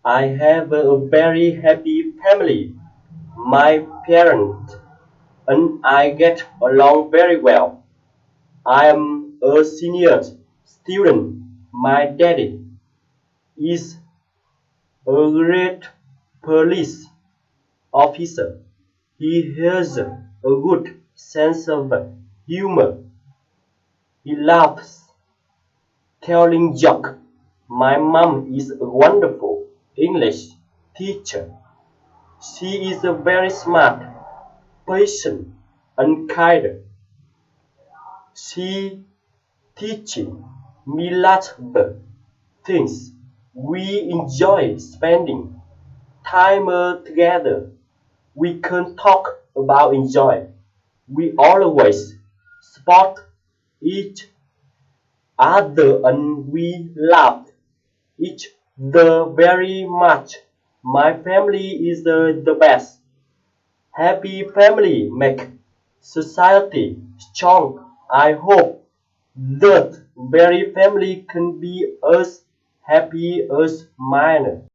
I have a very happy family. My parents and I get along very well. I am a senior student. My daddy is a great police officer. He has a good sense of humor. He loves telling jokes. My mom is a wonderful English teacher. She is a very smart, patient, and kind. She teaches me lots of things. We enjoy spending time together. We can talk about enjoy. We always support each other and we love each other very much. My family is the best. Happy family make society strong. I hope that very family can be as happy as mine.